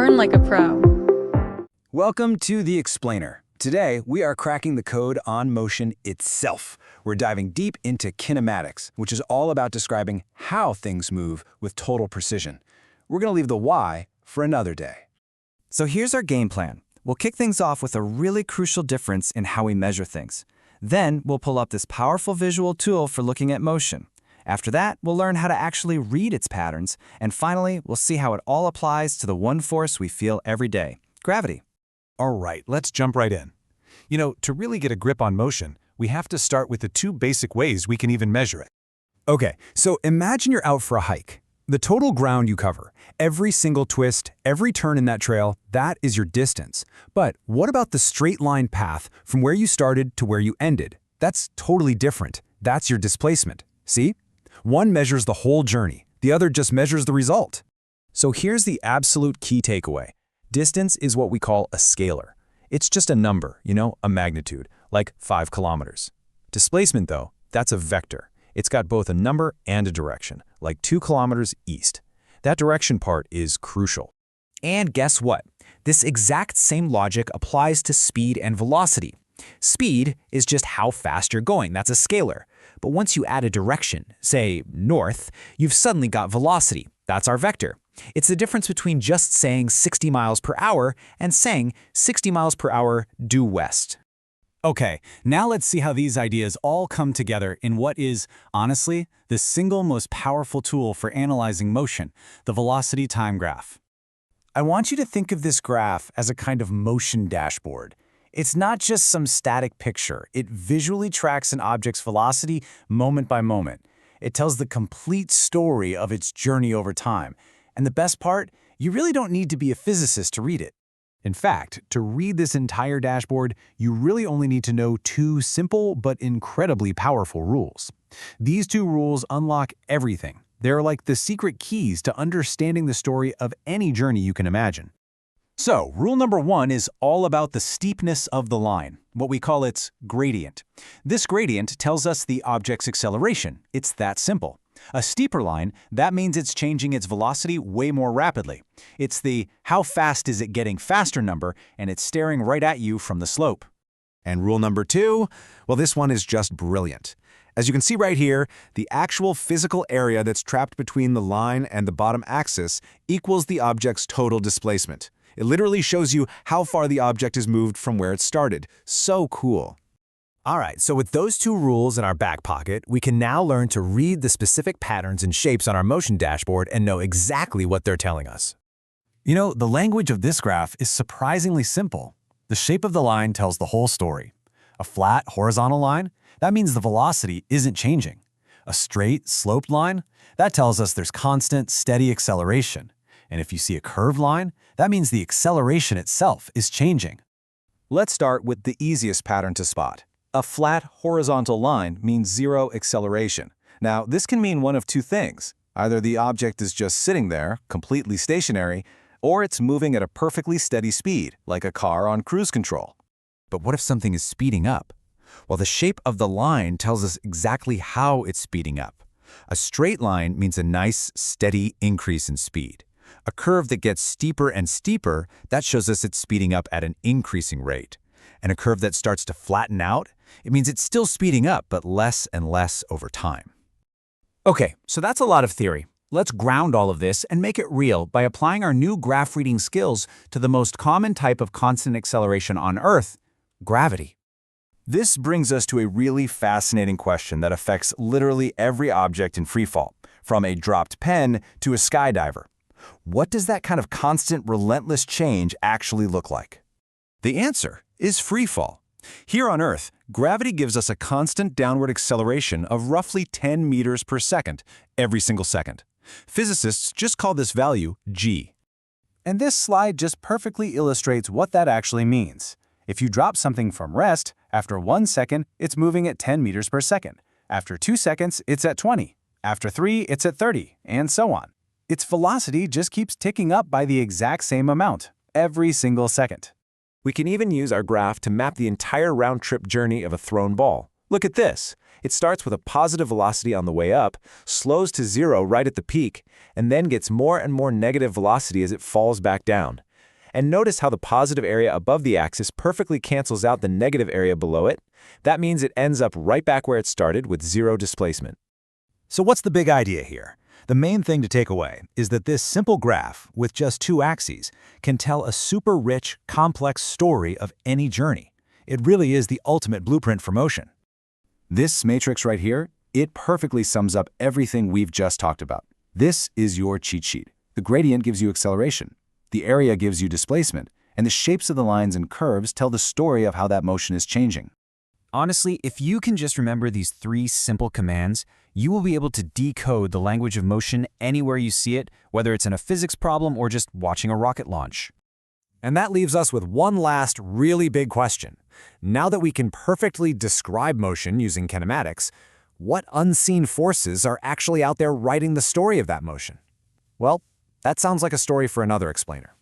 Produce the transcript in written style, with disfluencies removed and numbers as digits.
Learn like a pro. Welcome to The Explainer. Today, we are cracking the code on motion itself. We're diving deep into kinematics, which is all about describing how things move with total precision. We're going to leave the why for another day. So here's our game plan. We'll kick things off with a really crucial difference in how we measure things. Then we'll pull up this powerful visual tool for looking at motion. After that, we'll learn how to actually read its patterns. And finally, we'll see how it all applies to the one force we feel every day, gravity. All right, let's jump right in. To really get a grip on motion, we have to start with the two basic ways we can even measure it. Okay, so imagine you're out for a hike. The total ground you cover, every single twist, every turn in that trail, that is your distance. But what about the straight line path from where you started to where you ended? That's totally different. That's your displacement. See? One measures the whole journey. The other just measures the result. So here's the absolute key takeaway. Distance is what we call a scalar. It's just a number, a magnitude, like 5 kilometers. Displacement, though, that's a vector. It's got both a number and a direction, like 2 kilometers east. That direction part is crucial. And guess what? This exact same logic applies to speed and velocity. Speed is just how fast you're going. That's a scalar. But once you add a direction, say north, you've suddenly got velocity. That's our vector. It's the difference between just saying 60 miles per hour and saying 60 miles per hour due west. Okay, now let's see how these ideas all come together in what is, honestly, the single most powerful tool for analyzing motion, the velocity time graph. I want you to think of this graph as a kind of motion dashboard. It's not just some static picture. It visually tracks an object's velocity moment by moment. It tells the complete story of its journey over time. And the best part, you really don't need to be a physicist to read it. In fact, to read this entire dashboard, you really only need to know two simple but incredibly powerful rules. These two rules unlock everything. They're like the secret keys to understanding the story of any journey you can imagine. So, rule number 1 is all about the steepness of the line, what we call its gradient. This gradient tells us the object's acceleration. It's that simple. A steeper line, that means it's changing its velocity way more rapidly. It's the how fast is it getting faster number, and it's staring right at you from the slope. And rule number 2, well, this one is just brilliant. As you can see right here, the actual physical area that's trapped between the line and the bottom axis equals the object's total displacement. It literally shows you how far the object is moved from where it started. So cool. All right, so with those two rules in our back pocket, we can now learn to read the specific patterns and shapes on our motion dashboard and know exactly what they're telling us. The language of this graph is surprisingly simple. The shape of the line tells the whole story. A flat, horizontal line, that means the velocity isn't changing. A straight, sloped line, that tells us there's constant, steady acceleration. And if you see a curved line, that means the acceleration itself is changing. Let's start with the easiest pattern to spot. A flat horizontal line means zero acceleration. Now, this can mean one of two things. Either the object is just sitting there, completely stationary, or it's moving at a perfectly steady speed, like a car on cruise control. But what if something is speeding up? Well, the shape of the line tells us exactly how it's speeding up. A straight line means a nice, steady increase in speed. A curve that gets steeper and steeper, that shows us it's speeding up at an increasing rate. And a curve that starts to flatten out, it means it's still speeding up, but less and less over time. Okay, so that's a lot of theory. Let's ground all of this and make it real by applying our new graph reading skills to the most common type of constant acceleration on Earth, gravity. This brings us to a really fascinating question that affects literally every object in freefall, from a dropped pen to a skydiver. What does that kind of constant, relentless change actually look like? The answer is freefall. Here on Earth, gravity gives us a constant downward acceleration of roughly 10 meters per second every single second. Physicists just call this value g. And this slide just perfectly illustrates what that actually means. If you drop something from rest, after 1 second, it's moving at 10 meters per second. After 2 seconds, it's at 20. After 3, it's at 30, and so on. Its velocity just keeps ticking up by the exact same amount, every single second. We can even use our graph to map the entire round-trip journey of a thrown ball. Look at this. It starts with a positive velocity on the way up, slows to 0 right at the peak, and then gets more and more negative velocity as it falls back down. And notice how the positive area above the axis perfectly cancels out the negative area below it. That means it ends up right back where it started with zero displacement. So what's the big idea here? The main thing to take away is that this simple graph with just two axes can tell a super rich, complex story of any journey. It really is the ultimate blueprint for motion. This matrix right here, it perfectly sums up everything we've just talked about. This is your cheat sheet. The gradient gives you acceleration, the area gives you displacement, and the shapes of the lines and curves tell the story of how that motion is changing. Honestly, if you can just remember these 3 simple commands, you will be able to decode the language of motion anywhere you see it, whether it's in a physics problem or just watching a rocket launch. And that leaves us with one last really big question. Now that we can perfectly describe motion using kinematics, what unseen forces are actually out there writing the story of that motion? Well, that sounds like a story for another explainer.